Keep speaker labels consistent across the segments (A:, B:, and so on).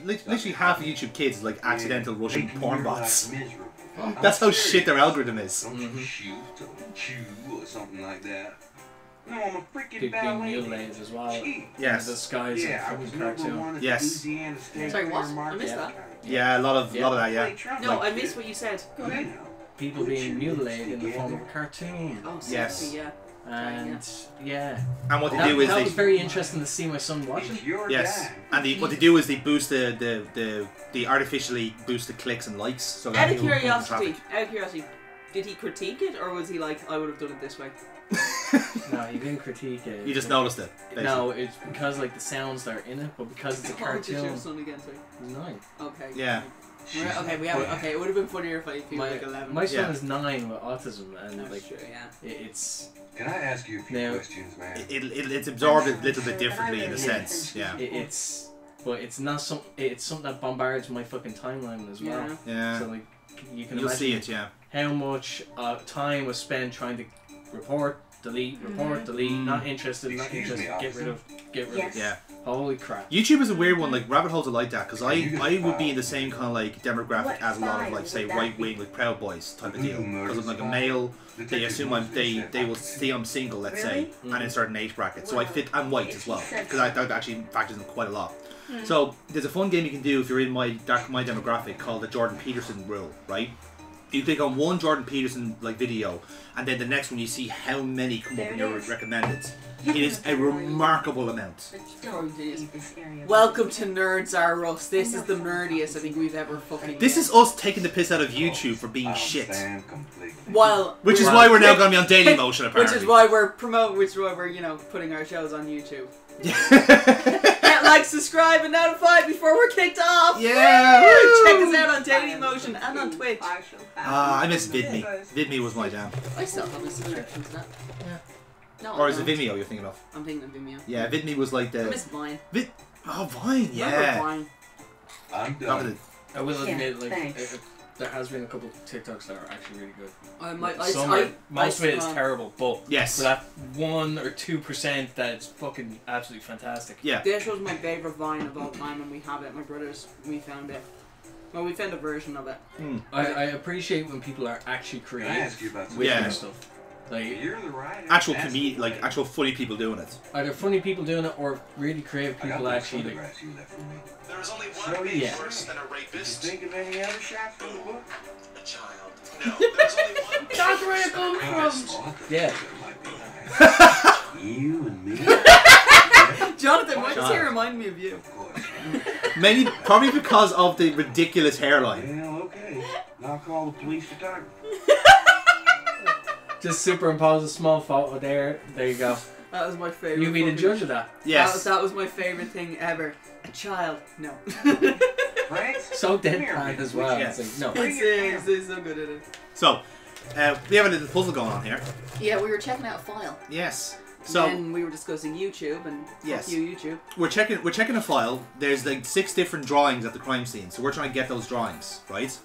A: Literally half of YouTube kids is like accidental Russian porn bots. That's how shit their algorithm is.
B: Don't shoot, don't chew, or something like that. No, I'm a freaking
C: People being mutilated as well.
A: Yes.
C: The skies of the cartoon.
A: Yes.
D: Sorry, what? I missed that.
A: Yeah, a lot of that. Yeah.
D: No, I missed what you said. Go ahead.
C: People being mutilated in the form of a cartoon.
D: Oh,
A: yes.
D: Sexy, yeah.
C: And
A: and what they do is
C: that was very interesting to see my son watching.
A: Yes, and what they do is they boost the artificially boost the clicks and likes. So
D: out of curiosity, did he critique it or was he like, I would have done it this way?
C: No, he didn't critique it.
A: You just noticed it. Basically.
C: No, it's because like the sounds that are in it, but because it's a cartoon.
D: How old is your son again, sorry?
C: 9.
D: Okay.
A: Yeah.
D: Okay, it would have been funnier if he was like 11.
C: My son is 9 with autism, and it's.
B: Can I ask you a few questions, man?
A: It's absorbed a little bit differently in a sense. Yeah.
C: But it's not it's something that bombards my fucking timeline as well.
A: Yeah.
C: So like you can
A: You'll see it,
C: how much time was spent trying to report, delete, not interested, get rid of.
A: Yeah.
C: Holy crap.
A: YouTube is a weird one, like rabbit holes are like that, because I would be in the same kind of like demographic as a lot of like say right wing like Proud Boys type of deal. Because I'm like a male, they assume they will see I'm single, let's say, and in a certain age bracket. So I'm white as well, because that actually factors in quite a lot. So there's a fun game you can do if you're in my demographic called the Jordan Peterson rule, right? You click on one Jordan Peterson like video, and then the next one you see how many come up in your recommended. It is a remarkable amount.
D: Welcome to Nerds R Us. This is the nerdiest I think we've ever fucking.
A: This is us taking the piss out of YouTube for being shit. Which is why we're now going to be on Daily Motion apparently.
D: Which is why we're putting our shows on YouTube. Hit like, subscribe, and notify before we're kicked off.
A: Yeah.
D: Check us out on Daily Motion and on Twitch.
A: I miss VidMe. VidMe was my jam.
D: I still have a subscription to that.
A: Yeah.
D: No,
A: or is it Vimeo you're thinking of?
D: I'm thinking of Vimeo.
A: Yeah, VidMe was like the.
D: I miss Vine.
A: Vine, yeah.
D: Vine.
B: I'm done.
C: I will admit, there has been a couple of TikToks that are actually really good.
D: Most
C: of it is terrible, but
A: yes,
C: for that 1 or 2% that's fucking absolutely fantastic.
D: Yeah. This was my favourite Vine of all time, and we have it. My brothers, we found it. Well, we found a version of it.
C: I appreciate when people are actually creative with their stuff. Like
A: actual actual funny people doing it.
C: Either funny people doing it or really creative people actually. Like,
E: there is only one being worse than a rapist.
B: Think of any other shots from the book?
E: A child. No, there's only one.
D: That's where it comes from.
C: Yeah.
B: You and me.
D: Jonathan, why does he remind me of you?
A: Mainly, probably because of the ridiculous hairline.
B: Well, okay. I'll call the police photographer.
C: Just superimpose a small photo there. There you go.
D: That was my favourite.
C: You be the judge of that.
A: Yes.
D: That was my favourite thing ever. A child. No.
B: Right?
C: So deadpan as well.
A: Yes.
C: It's like, no.
D: It's so good at it.
A: So, we have a little puzzle going on here.
D: Yeah, we were checking out a file.
A: Yes. So
D: and we were discussing YouTube and fuck you, YouTube.
A: We're checking a file. There's like 6 different drawings at the crime scene. So we're trying to get those drawings, right?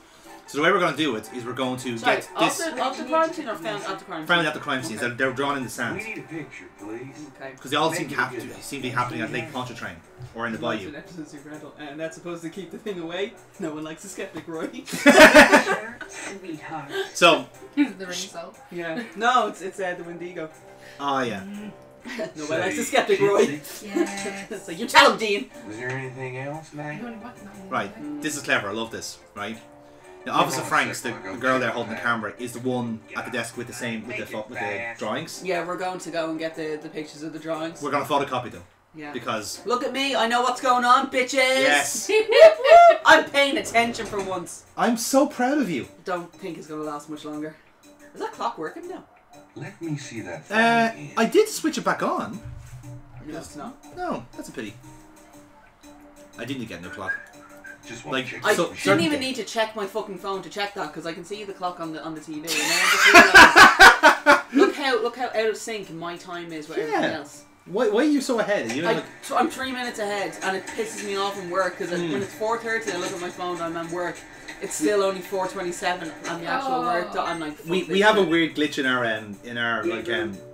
A: So the way we're going to do it is we're going to get this.
D: Off the crime scene or found at the crime scene?
A: Found at the crime scenes. Okay. They're drawn in the sand.
B: We need a picture, please.
D: Okay.
A: Because they all seem to be happening at Lake Pontchartrain or in the bayou.
D: And that's supposed to keep the thing away. No one likes a skeptic, Roy.
F: Sweetheart.
A: So.
F: The ring cell.
D: Yeah. No, it's the Wendigo.
A: Oh yeah.
D: Nobody likes a skeptic, Roy.
F: Yes.
D: So you tell him, Dean.
B: Was there anything else, man?
A: Right. This is clever. I love this. Right. Now, Officer Franks, the girl there holding the camera, is the one at the desk with the drawings.
D: Yeah, we're going to go and get the pictures of the drawings.
A: We're going to photocopy them.
D: Yeah.
A: Because
D: look at me, I know what's going on, bitches.
A: Yes.
D: I'm paying attention for once.
A: I'm so proud of you.
D: Don't think it's going to last much longer. Is that clock working now?
B: Let me see that.
A: I did switch it back on.
D: No, it's not.
A: No, that's a pity. I didn't get no clock.
B: Just
A: like
D: I didn't even need to check my fucking phone to check that because I can see the clock on the TV. And then I just realised, look how out of sync my time is with everything else.
A: Why are you so ahead? Are you
D: I'm 3 minutes ahead, and it pisses me off in work because when it's 4:30, I look at my phone and I'm at work, it's still only 4:27 on the actual work that I'm like.
A: We have a weird glitch in our like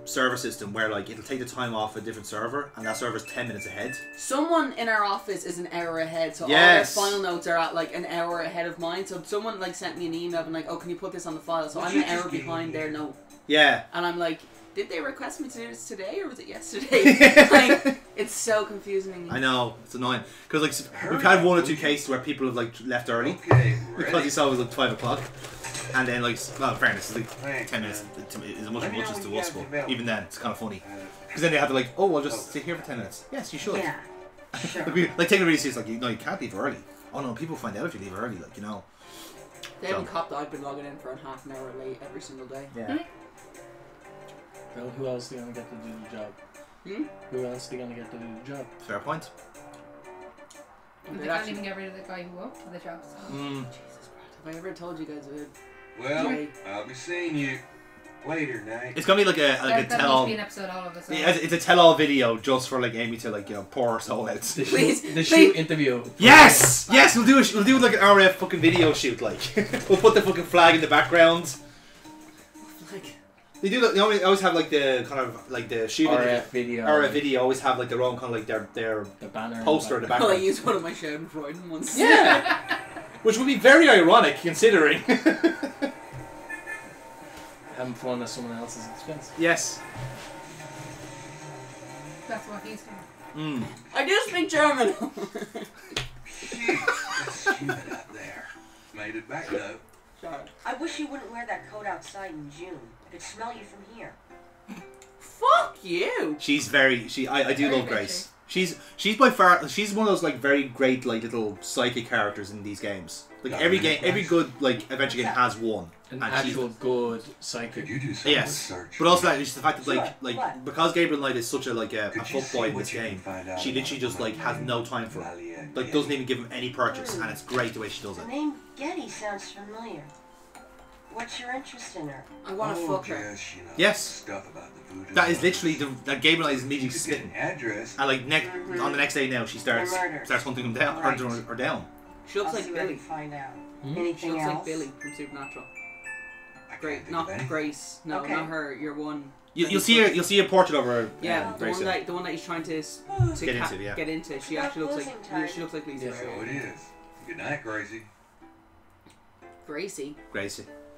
A: server system where like it'll take the time off a different server and that server's 10 minutes ahead.
D: Someone in our office is an hour ahead, so
A: Yes.
D: all their file notes are at like an hour ahead of mine. So someone like sent me an email and like, oh, can you put this on the file? So I'm an hour behind their note.
A: Yeah.
D: And I'm like, did they request me to do this today or was it yesterday? Like, it's so confusing.
A: I know, it's annoying. Because like we've had 1 or 2 cases where people have like left early because you saw it was like 5 o'clock. And then like, well in fairness, it's like 10 minutes is as much as to us, but even then it's kind of funny. Because then they have to like, oh, I'll just sit here for 10 minutes. Yes, you should.
G: Yeah. Sure.
A: Like taking it really serious, like you can't leave early. Oh no, people find out if you leave early, like, you know.
D: They haven't copped that I've been logging in for half an hour late every single day.
A: Yeah.
C: Well, who else are they going to get to do the job? Who else are they going to get to do the job?
A: Fair point.
F: They can't even get rid of the guy who worked for the job. So.
D: Jesus Christ, have I ever told you guys about it?
B: Well, I'll be seeing you later, Nate.
A: It's gonna be like a
F: That needs
A: tell-all.
F: to be an episode all of us.
A: Yeah, it's a tell-all video just for like Amy to like, you know, pour her soul out.
C: The shoot interview.
A: Yes, yes, we'll do like an RF fucking video shoot. Like we'll put the fucking flag in the background.
D: Like,
A: They do. They always have like the kind of like the shooting
C: RF video.
A: RF video always have like their own kind of like their
C: The banner.
A: poster in the
D: well, I
A: background.
D: used one of my Schadenfreude once.
A: Yeah, which would be very ironic considering.
C: Having fun at someone else's expense.
A: Yes.
F: That's what he's doing.
D: I do speak German.
B: Shit, that's stupid up there. Made it back though.
D: Sorry.
G: I wish you wouldn't wear that coat outside in June. I could smell you from here.
D: Fuck you.
A: She's very. I do
F: Very
A: love
F: bitchy.
A: Grace. She's by far. She's one of those like very great like little psychic characters in these games. Like every good like adventure game has one.
C: An
A: And she's-
C: actual good psychic.
B: Could you do some
A: Yes,
B: research?
A: but also like, just the fact that
G: Sure,
A: like
G: what?
A: because Gabriel Knight is such a like a
B: Could you
A: fuckboy in
B: see what
A: this
B: you can
A: game,
B: find out
A: she literally
B: about
A: just like has no time for it.
B: Valiant,
A: Like
B: yeah.
A: doesn't even give him any purchase, and it's great the way she does
G: The
A: it.
G: name Gedde sounds familiar. What's your interest in her?
D: I want to
B: Oh,
D: fuck her.
B: just, you know,
A: Yes.
B: Stuff about the voodoo.
A: That is literally that Gabriel Knight is immediately
B: You could get
A: spitting,
B: an address.
A: and like on the next day now she starts
G: Murder.
A: hunting him down
G: Right.
A: or down.
D: She looks
G: I'll
D: like
G: see what I
D: Billy.
G: can find out.
D: She
G: Anything
D: looks
G: else?
D: like Billy from Supernatural.
B: I can't
D: Great,
B: think
D: not
B: of anything.
D: Grace. No,
G: Okay.
D: not her. You're one.
A: You'll see a portrait of her.
D: Yeah,
A: very soon.
D: the one that he's trying to
A: Get into, yeah.
D: get into. She
G: About
D: actually looks
G: closing
D: like
G: time.
D: she looks like Lisa.
C: Yeah.
B: So it is. Good night, Gracie.
D: Gracie.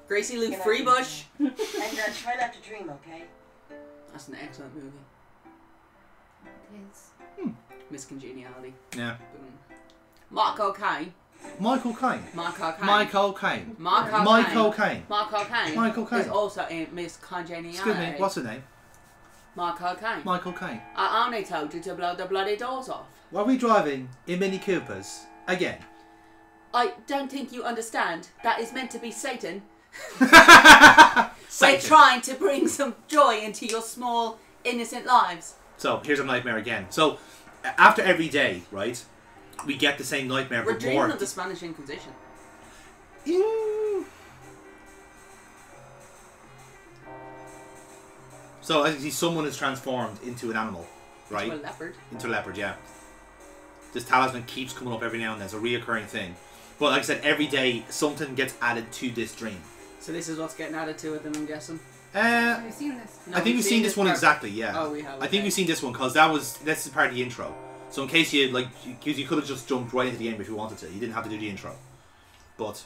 A: Gracie.
D: Luke
G: Good night.
D: Freebush.
G: And try not to dream, okay?
D: That's an excellent movie.
F: Is.
D: Miss Congeniality.
A: Yeah.
D: Boom. Michael Caine.
A: Michael Caine.
D: Michael Caine.
A: Michael Caine.
D: Michael
A: Michael
D: Caine.
A: Caine.
D: Michael Caine.
A: Michael Caine.
D: is also in Miss Congeniality.
A: Excuse me. What's her name?
D: Michael Caine.
A: Michael Caine.
D: I only told you to blow the bloody doors off.
A: Were we driving in Mini Coopers again?
D: I don't think you understand. That is meant to be Satan.
A: Satan.
D: We're trying to bring some joy into your small, innocent lives.
A: So here's a nightmare again. So after every day, right, we get the same nightmare,
D: We're
A: but
D: dreaming
A: more.
D: of the Spanish Inquisition.
A: So as you see, someone is transformed into an animal, right?
D: To a leopard.
A: Into a leopard, yeah. This talisman keeps coming up every now and then. It's a reoccurring thing. But like I said, every day something gets added to this dream.
D: So this is what's getting added to it, then I'm guessing.
F: Have you seen this?
D: No,
A: I think we've seen this one
D: part.
A: exactly, yeah.
D: Oh, we have.
A: I think we've seen this one because this is part of the intro. So in case you you could have just jumped right into the game if you wanted to. You didn't have to do the intro. But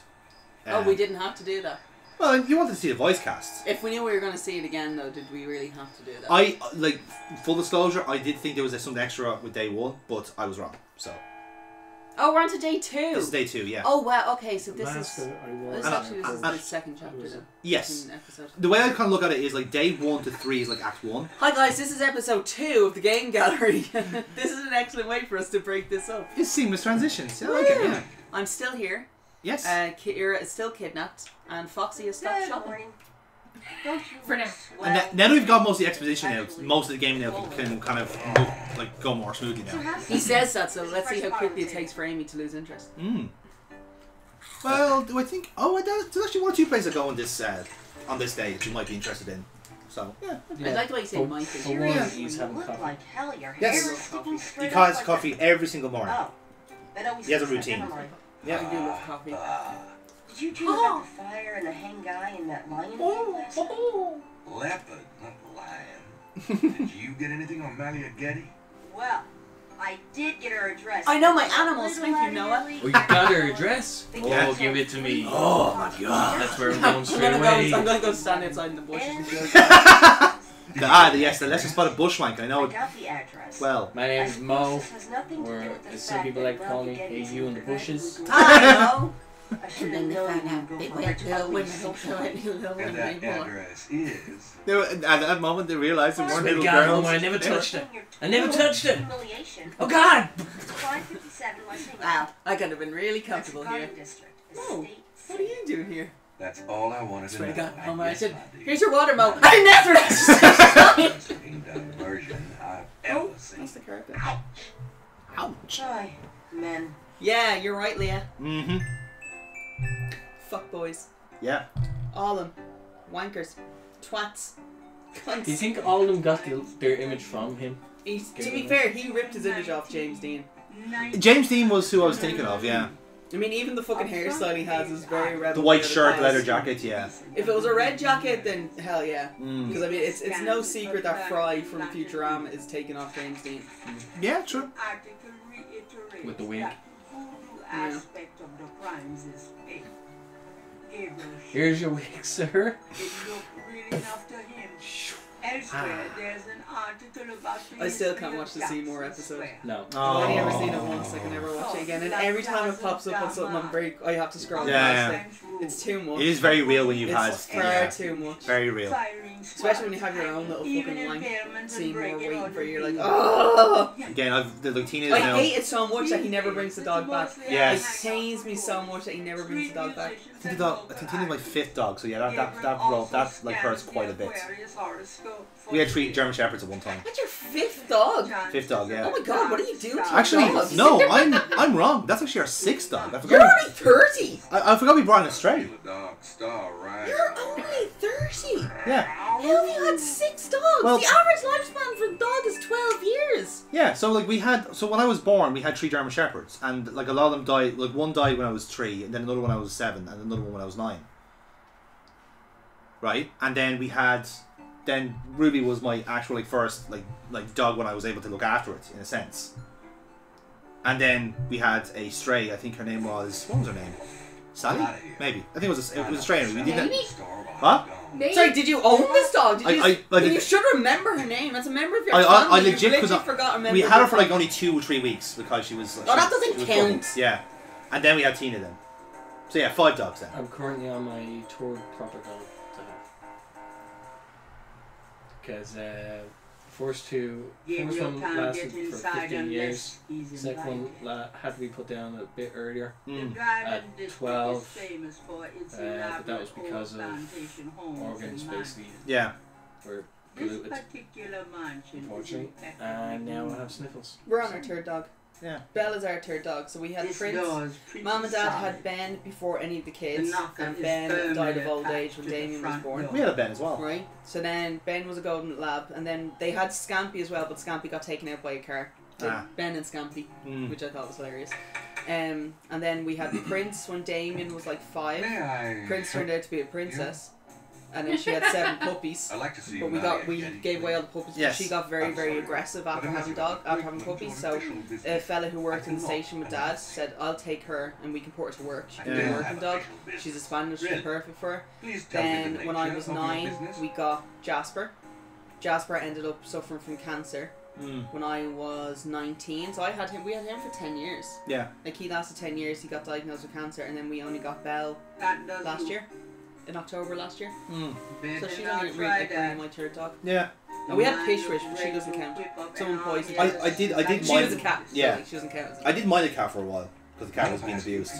D: we didn't have to do that.
A: Well, you wanted to see the voice casts.
D: If we knew we were going to see it again, though, did we really have to do that?
A: I like full disclosure. I did think there was something extra with day one, but I was wrong. So
D: Oh, we're on to day 2.
A: this is day 2, yeah.
D: Oh wow. Okay, so this
C: Master
D: is
C: I was.
D: this
A: And-
D: actually this is
A: and-
D: the second chapter. Then.
A: Yes.
D: Second episode.
A: The way I kind of look at it is like day 1 to 3 is like Act 1.
D: Hi guys, this is episode 2 of the Game Gallery. This is an excellent way for us to break this up.
A: It's seamless transitions. I like it. Yeah.
D: I'm still here.
A: Yes.
D: Kira is still kidnapped, and Foxy has stopped
G: Good
D: shopping.
G: morning. Don't you
F: For now.
G: sweat.
A: And now that we've got most of the exposition out, most of the game now can kind of like go more smoothly
G: So
A: now.
G: have
D: He
G: some-
D: says that, so let's see how
G: fresh
D: quickly it
G: bottle
D: takes for Amy to lose interest.
A: Well, do I think? Oh, there's actually 1 or 2 places that go on this day that you might be interested in. So yeah.
D: I like the way you say
C: For-
D: might
C: for
D: be.
C: one,
G: You
C: he's having
G: look
C: coffee.
G: like hell. Your
A: Yes.
G: hair is sticking straight
A: He
G: up
A: has
G: like
A: coffee
G: that.
A: every single morning.
G: Oh. That always
A: He has a
G: seems like-
A: routine.
G: never mind.
D: I do love coffee.
G: Did you dream about the fire and the hang guy and that lion thing last night?
B: Leopard, not lion. Did you get anything on Malia Gedde?
G: Well, I did get her address.
D: I know my animals. Thank you, Noah.
C: Oh, you got her address?
G: Yeah.
C: Oh, give it to me.
A: Oh my god.
C: That's where I'm going straight
D: I'm
C: away.
D: gonna go stand outside in the bushes and show
A: Yes, the lesser spotted bushwank. I know.
G: I got the address.
A: Well,
C: My name is Mo,
G: This has nothing to
C: or
G: do with the
C: as some
G: fact
C: people
G: that
C: like to call me,
G: Malia
C: Hey
G: Gedde's
C: You in the
G: internet
C: Bushes.
G: was
D: I know.
G: I should
D: And
G: have
D: then they
G: known
D: found out
G: you
D: big
G: were
D: white little women
G: social
D: and little
B: And
D: women
B: that
D: anymore.
B: address is...
A: at that moment they realised they weren't
C: Swear to
A: little
C: God,
A: girls.
C: Homer, I never touched her.
G: Your
C: I never touched her.
G: humiliation.
C: Oh God!
G: 557 West England.
D: Wow, I could have been really
G: That's
D: comfortable
G: Garden
D: here.
G: District,
D: No,
G: Estate
D: what are you doing here?
B: That's all I wanted to
D: Swear
B: know.
D: to God, Homer, I
B: Yes,
D: said,
B: my dear.
D: here's your water, Mo. I never
B: Most diversion I've ever
D: Oh,
B: seen.
D: that's the character.
A: Ouch.
G: Joy, men.
D: Yeah, you're right, Leah.
A: Mm-hmm.
D: Fuck boys.
A: Yeah.
D: All of them. Wankers. Twats. Cunts.
C: Do you think all of them got their image from him?
D: To be fair, he ripped his image off James Dean.
A: James Dean was who I was thinking of, yeah.
D: I mean, even the fucking hairstyle he has is very rebel.
A: The white
D: for
A: shirt,
D: class.
A: leather jacket, yeah.
D: If it was a red jacket, then hell yeah.
A: Mm.
D: Because I mean, it's no secret that Fry from Futurama is taking off James Dean.
A: Yeah, true.
C: With the wig.
G: Aspect of the crimes is fake.
C: Here's your wig, sir.
G: Elsewhere, there's an article about the
D: I still
G: history
D: can't
G: of
D: watch the Seymour
G: Jackson
D: episode.
G: Square.
C: No.
A: Oh.
D: I've only ever seen it once. I can never watch it again. And every time it pops up on something, I have to scroll
A: Yeah,
D: past it. It's too much.
A: It is very real when you've had...
D: It's far
A: Yeah,
D: too much.
A: very real.
D: Especially when you have your own little fucking line scene where waiting for you. You're like,
G: oh.
D: oh!
A: Again, the teenagers
D: I
A: now...
D: hate it so much that he never brings the dog back.
A: Yes.
D: It pains me so much that he never brings the dog back.
A: I think Tina's my 5th dog, so yeah, that like hurts quite a bit. We had 3 German Shepherds at one time.
D: That's your 5th dog?
A: 5th dog, yeah.
D: Oh my god, what do you do to your
A: Actually,
D: dogs?
A: no, I'm wrong. That's actually our 6th dog. I
D: You're
A: forgot.
D: only 30!
A: I forgot we brought an Stray.
B: Dog star, right?
D: You're only 30!
A: Yeah,
D: How have you had 6 dogs?
A: Well-
D: the average lifespan for a dog is 12 years!
A: yeah. So like so when I was born, we had 3 German Shepherds, and like a lot of them died. Like one died when I was 3, and then another one when I was 7, and another one when I was 9. Right, and then we had. Then Ruby was my actual first like dog when I was able to look after it in a sense. And then we had a stray. I think her name was, what was her name? Sally? Maybe. I think it was a stray. We didn't.
F: Maybe.
A: Huh?
F: Maybe.
D: Sorry, did you own this dog? Did you,
A: like,
D: you should remember her name. That's a member of your
A: I
D: family.
A: legit,
D: You
A: because
D: literally forgot a member
A: we
D: of
A: had
D: your
A: her for like
D: family.
A: only 2 or 3 weeks because she was.
D: Oh, that doesn't
A: she was
D: count.
A: born. Yeah, and then we had Tina then. So yeah, 5 dogs then.
C: I'm currently on my third proper dog to have. Because first one lasted for 15 years. Second one had to be put down a bit earlier. At 12, but that was because of organs basically
A: Yeah.
C: were polluted, unfortunately. And now I have sniffles.
D: We're on our 3rd dog.
A: Yeah.
D: Bella's our 3rd dog. So we had Prince. Mom and Dad had Ben before any of the kids. And Ben died of old age when Damien was born.
A: We had a Ben as well.
D: Right? So then Ben was a golden lab. And then they had Scampy as well, but Scampy got taken out by a car. So Ben and Scampy, which I thought was hilarious. And then we had Prince when Damien was like 5. Prince turned out to be a princess. And then she had 7 puppies.
B: I like to see
D: But we gave away all the puppies.
A: Yes.
D: She got very, very aggressive after having puppies. So a fella who worked in the station with Dad said, "I'll take her and we can put her to work. She can be a working dog. She's a Spanish. She's perfect for her." Then when I was 9, we got Jasper. Jasper ended up suffering from cancer when I was 19. So we had him for 10 years.
A: Yeah.
D: Like he lasted 10 years. He got diagnosed with cancer, and then we only got Belle last year. In October last year. So she's only really my 3rd dog.
A: Yeah.
D: And we had Pishwish, but she doesn't count. Someone poisoned her.
A: I did
D: She
A: mind.
D: was a cat. So
A: Yeah.
D: like, she doesn't count.
A: I did mind the cat for a while because the cat was being abused.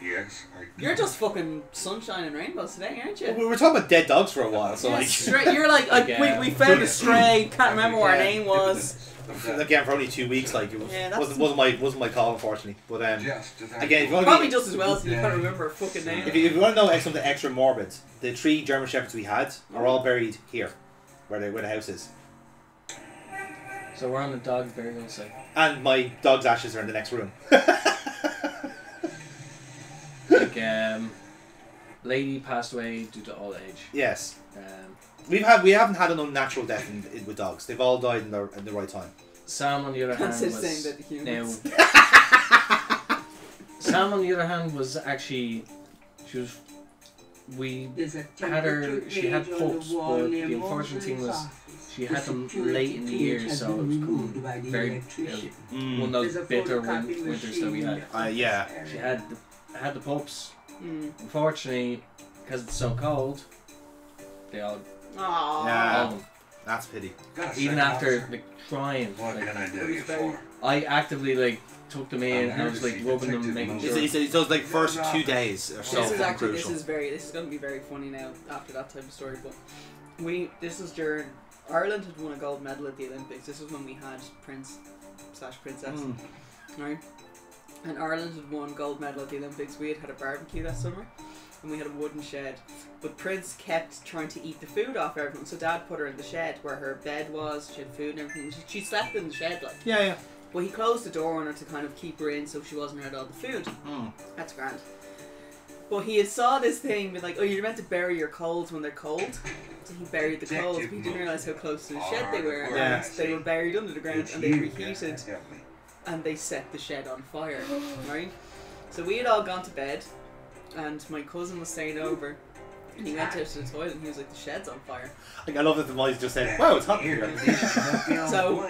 B: Yes.
D: You're just fucking sunshine and rainbows today, aren't you?
A: We were talking about dead dogs for a while, so
D: Yeah,
A: like.
D: straight, you're like we found a stray. Can't remember what her name was.
A: Again, for only 2 weeks, like it was,
D: Yeah, that's-
A: wasn't my call, unfortunately. But again, if you want to
D: Probably just as well, so you can't remember her fucking name.
A: if you want to know something extra morbid, the 3 German Shepherds we had are all buried here, where the house is,
C: So we're on the dog burial site.
A: and my dog's ashes are in the next room.
C: Like, like lady passed away due to old age.
A: Yes. We haven't had an unnatural death with dogs. They've all died in the right time.
C: Sam on the other hand was
D: humans.
C: Sam on the other hand was actually we had her. She had pups, but the unfortunate thing was she had them late in the year, so it was very one of those bitter winters that we had.
A: Yeah.
C: She had the pups. Unfortunately, because it's so cold, they all.
A: Yeah. That's a pity.
C: Even after crying,
B: What can I do you for?
C: I actively took them in and I was rubbing them, making sure.
A: He said those first 2 days are so crucial.
D: This is going to be very funny now after that type of story. But this was during Ireland had won a gold medal at the Olympics. This was when we had Prince/Princess, right? And Ireland had won gold medal at the Olympics. We had a barbecue that summer, and we had a wooden shed. But Prince kept trying to eat the food off everyone, so Dad put her in the shed where her bed was. She had food and everything. She slept in the shed,
A: Yeah.
D: Well, he closed the door on her to kind of keep her in so she wasn't around all the food. That's grand. But he had saw this thing with oh, you're meant to bury your coals when they're cold. So he buried the coals, but he didn't realise how close to the shed they were.
A: Yeah.
D: And they were buried under the ground and they reheated and they set the shed on fire, right? So we had all gone to bed and my cousin was staying over and he went out to the toilet and he was like, the shed's on fire.
A: I love that the boys just said, wow, it's hot here.
D: So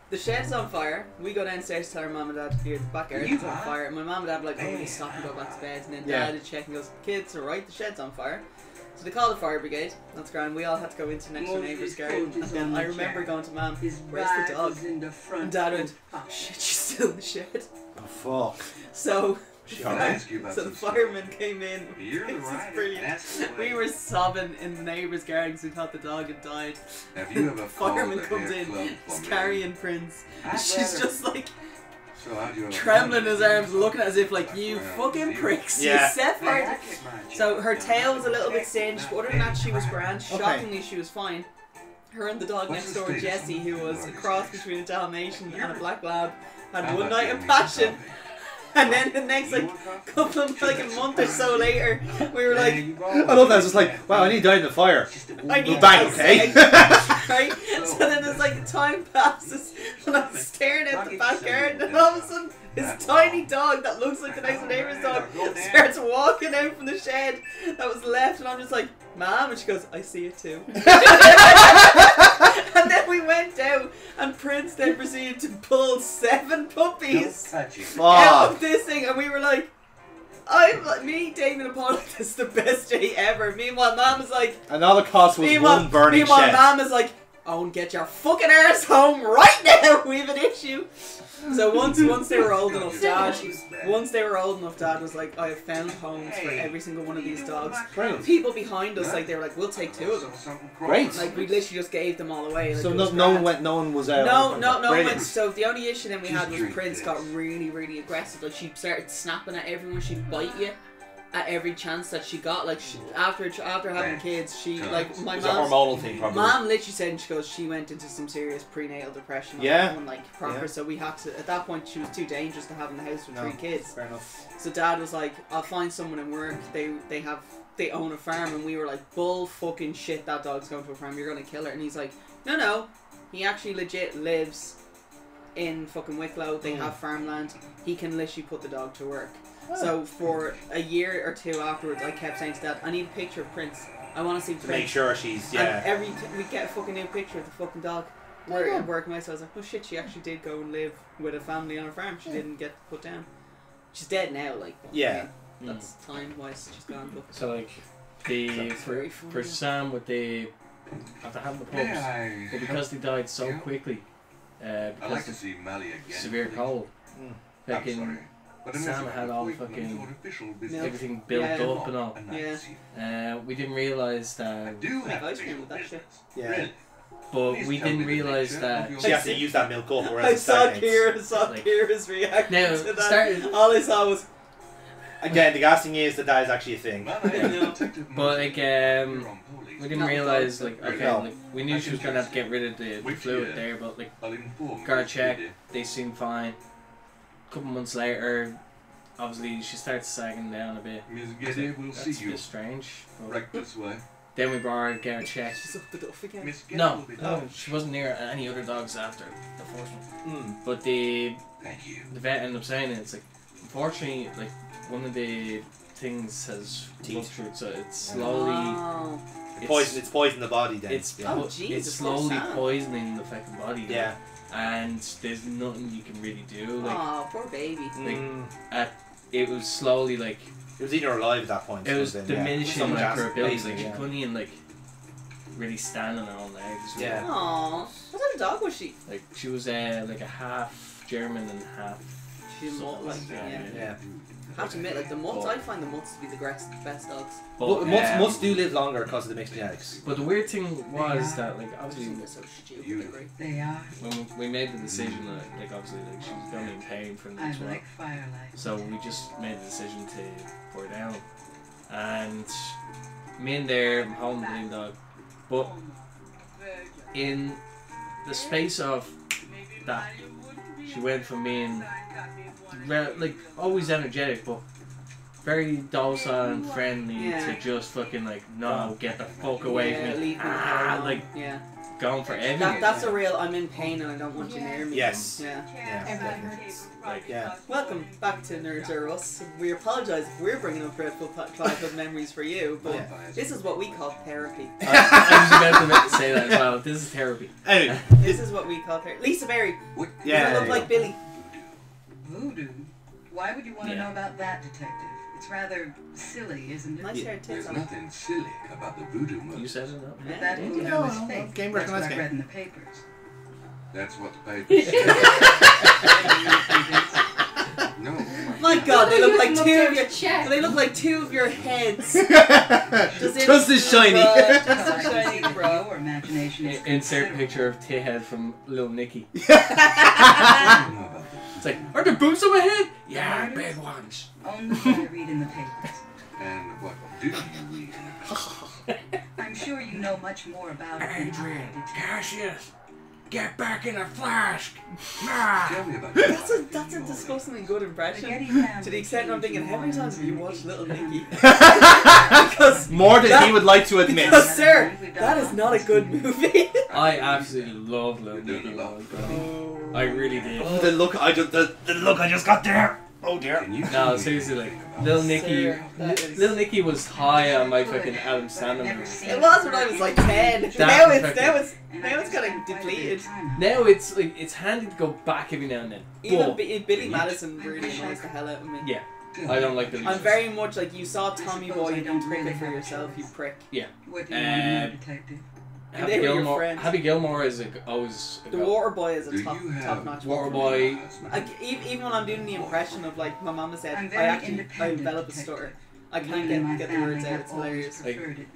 D: the shed's on fire. We go downstairs to tell our mum and dad here the backyard's on fire. And my mum and dad were like, oh, we stop and go back to bed. And then Dad would check and goes, kids, alright, the shed's on fire. So they called the fire brigade. That's grand. We all had to go into next door neighbour's garden. And then I remember going to Mum, where's the dog? And Dad went, oh shit, she's still in the shed.
A: Oh fuck.
D: So
B: So
D: the fireman came in.
B: You're
D: This is
B: right.
D: brilliant.
B: That's the way.
D: We were sobbing in the neighbour's garden because we thought the dog had died.
B: Have you ever
D: Fireman
B: called
D: comes
B: the hair
D: in,
B: club
D: he's
B: for me?
D: carrying Prince. And
B: I'd
D: she's
B: rather-
D: just
B: So how'd you ever
D: trembling in
B: find
D: his
B: it?
D: arms, looking as if you fucking pricks,
A: Yeah.
D: you set
B: Hey,
D: fire.
B: I kicked my chair.
D: So her tail was a little bit singed, but other than that she was grand.
A: Okay.
D: Shockingly she was fine. Her and the dog
B: What's
D: next
B: the
D: door,
B: status
D: Jessie,
B: of
D: who
B: the
D: was a cross between a Dalmatian and a black lab, had
B: How
D: one
B: about
D: night
B: giving
D: of
B: me
D: passion.
B: some coffee?
D: And then the next
B: You want coffee?
D: couple of a month or so later, we were
B: There
D: like,
B: you go.
A: I love that. It's just like, wow, I need to die in the fire.
D: I need
A: Bang,
D: to
A: okay.
D: right? So then there's time passes and I'm staring at the back garden and all of a sudden this tiny dog that looks like the next neighbour's dog starts walking out from the shed that was left and I'm just like, Mom, and she goes, I see it too. And then we went down and Prince then proceeded to pull 7 puppies
B: Don't touch it.
D: out
A: Fuck.
D: of this thing and we were like, me, Damien and Paul, this is the best day ever. Meanwhile, Mom is like,
A: And all the cost was one burning
D: meanwhile,
A: shed.
D: Mom is like, Owen, get your fucking arse home right now. We have an issue. So once they were old enough, Dad was like, I have found homes for every single one of these dogs.
A: Brilliant.
D: People behind us, they were like, we'll take 2 of them.
A: Great.
D: Like we literally just gave them all away. Like,
A: So
D: it was
A: no one
D: grand.
A: went. No one was out.
D: No one
A: Brilliant.
D: went. So the only issue then we had was
B: Just
D: Prince
B: drink
D: got
B: this.
D: really, really aggressive. Like she started snapping at everyone. She'd bite you at every chance that she got. Like after having kids, she like my
A: It was a
D: mom.
A: hormonal thing, probably.
D: Mom literally said, and she goes, she went into some serious prenatal depression.
A: Yeah.
D: And like proper.
A: Yeah.
D: So we had to. At that point, she was too dangerous to have in the house with
A: No.
D: 3 kids.
A: Fair enough.
D: So Dad was like, I'll find someone in work. They own a farm, and we were like, bull fucking shit. That dog's going to a farm. You're gonna kill her. And he's like, no. He actually legit lives in fucking Wicklow. They have farmland. He can literally put the dog to work. So for a year or 2 afterwards, I kept saying to Dad, I need a picture of Prince. I want to see
A: To
D: Prince.
A: make sure she's
D: And we get a fucking new picture of the fucking dog. Working my, so I was like, oh shit, she actually did go and live with a family on a farm. She didn't get put down. She's dead now, like. But,
A: Yeah.
D: that's time wise. She's gone. But
C: So like
D: very
C: for
D: funny.
C: Sam with the after having the pups,
B: Yeah,
C: but because they died so
B: Yeah.
C: quickly,
B: I'd like
C: because
B: to
C: of
B: see Mally again.
C: severe
B: please.
C: cold,
A: Mm.
B: I'm
C: fucking
B: sorry, but unless
C: Sam
B: you
C: had
B: have
C: all
B: appointments
C: fucking
B: or official business,
C: everything built
D: Yeah.
C: up and all.
B: I'm not
D: Yeah.
B: seeing.
C: We didn't realise
B: I
C: that,
B: do
D: Make
B: have
D: ice cream
B: official
D: with that shit.
B: business.
A: Yeah.
B: Really?
C: but
B: Please
C: we
B: tell
C: didn't
B: me the
C: realise
B: nature
C: that.
B: of your
A: She has to use that milk up, whereas
D: I
A: the
D: saw
A: stagnates.
C: Like-
D: Kira's reaction
C: Now,
D: to that.
C: started-
D: All I saw was,
A: Again, the gas thing is that is actually a thing.
B: Man, I am
D: Yeah.
B: detective
C: But like
B: You're on police.
C: we didn't
D: Not
C: realise
D: dog.
C: like okay
A: No.
C: like we knew she was gonna have to get rid of the
B: Which
C: fluid
B: year?
C: there, but like
B: I'll inform you
C: guard
B: if
C: check,
B: you
C: they seemed fine. A couple months later, obviously she starts sagging down a bit.
B: Miss Gedde will see
C: That's a
B: you.
C: bit strange. But
B: Right this way.
C: then we brought her, get her checked.
D: She's up the duff again.
B: Miss Gedde
C: No,
B: will be
C: no, she wasn't near any other dogs after the first one.
A: Mm.
C: But the
B: Thank you.
C: vet ended up saying it's like, unfortunately, like one of the things has ruptured, so it's slowly.
D: Oh.
A: It's poisoned the body then.
C: It's
A: yeah.
D: Oh, Jesus,
C: it's slowly
D: poor Sam.
C: poisoning the fucking body.
A: Yeah.
C: And there's nothing you can really do. Like,
D: Oh, poor baby.
C: it was slowly like
A: It was eating her alive at that point.
C: it was
A: then,
C: diminishing
A: Someone
C: like
A: asked
C: her abilities. Like
A: basically,
C: she couldn't even like really stand on her own legs. Really.
A: Yeah.
D: Aww. What kind of dog was she?
C: Like she was like a half German and half.
D: She was
C: something
D: like,
C: like that,
D: yeah.
A: Yeah.
D: I have to admit, like the mutts, I find the mutts to be the best dogs.
A: But mutts do live longer because of the mixed genetics.
C: But the weird thing was that like obviously
D: They're so stupid. They're great.
G: They are.
C: when we made the decision like obviously like she was going to be paying for the
G: I
C: next one.
G: like firelight.
C: So we just made the decision to put her down. And me and there, I'm holding the blue dog. But in the space of that, she went from being like always energetic, but very docile and friendly to just fucking like, no, get the fuck away from me.
D: Leave me the hell alone.
C: Like
D: yeah.
C: going for everything.
D: That's a real, I'm in pain and I don't want you near me.
A: Yes.
D: Yeah.
F: Everything hurts.
C: Like,
A: Yeah.
D: Welcome back to Nerds Are Us. We apologise if we're bringing up dreadful childhood memories for you, but this is what we call therapy.
C: I was about to say that as well. This is therapy.
A: Anyway.
D: This is what we call therapy. Lisa Berry.
A: Yeah.
D: Does it look like Billy?
G: Voodoo? Why would you want to
C: Yeah.
G: know about that, detective? It's rather silly, isn't it?
D: Nice hair tits
B: There's
D: on it.
B: nothing silly about the voodoo
C: You
B: moves.
C: said it, no?
G: But that
D: Yeah.
G: voodoo
A: No,
G: is
A: no,
G: fake.
A: game
G: That's what
A: recognized
G: I
A: game.
G: read in the papers.
B: That's what the papers say. No.
D: My God, they look like
F: Look
D: two
F: at
D: of your.
F: your chest.
D: They look like two of your heads.
A: Just as shiny.
D: Just
G: I
D: as
G: can see
D: shiny,
G: that
D: bro.
G: your imagination is
C: Insert
G: considerable.
C: picture of T-Head from Little Nicky.
B: I don't know about that.
C: It's like, are there boobs on my head? Yeah, big ones.
G: Only what I read in the papers.
B: And what do you read?
G: I'm sure you know much more about it than I did.
C: Cassius, get back in the flask.
B: Tell me about
D: That's a disgustingly good
G: The
D: impression.
G: Gedde family
D: To the extent I'm thinking, how many
G: came
D: times have you
G: to
D: watched
G: one
D: Little
G: of
D: Nicky?
G: those-
D: Because
A: More than
D: that-
A: he would like to admit.
D: Because, sir, that is not a good movie.
C: I absolutely love Little Nicky when I was growing up. I really did.
A: The look I just got there. Oh dear.
B: Can you
C: No, seriously, like Little Nicky.
D: Sir, that is-
C: Little Nicky was high on my fucking Adam Sandler movie.
D: It was when I was like 10.
C: That
D: Now it's
C: fucking-
G: And I
D: kind
G: spent
D: of
G: quite a bit
D: depleted.
G: time on it.
C: Now it's like it's handy to go back every now and then.
D: Even
C: But
D: Billy Madison really annoys the hell out of me.
C: yeah, I don't like the.
D: I'm very much like, you saw Tommy Boy, you didn't took it for yourself, you prick.
G: What do you want to know, detective?
C: Happy
D: They were your
C: Gilmore.
D: friends.
C: Happy Gilmore is always a
D: The
C: go.
D: Water Boy is
B: Do
D: a top
B: you have
D: notch.
C: Water Boy.
D: Like, even when I'm doing the impression of like my mama said,
G: I'm
D: I
G: very
D: actually I
G: independent,
D: develop a
G: detective.
D: stutter. I
G: We
D: can't
G: in my
D: get the
G: family
D: words out.
G: have
D: It's
G: always
D: hilarious.
C: Like,
G: preferred it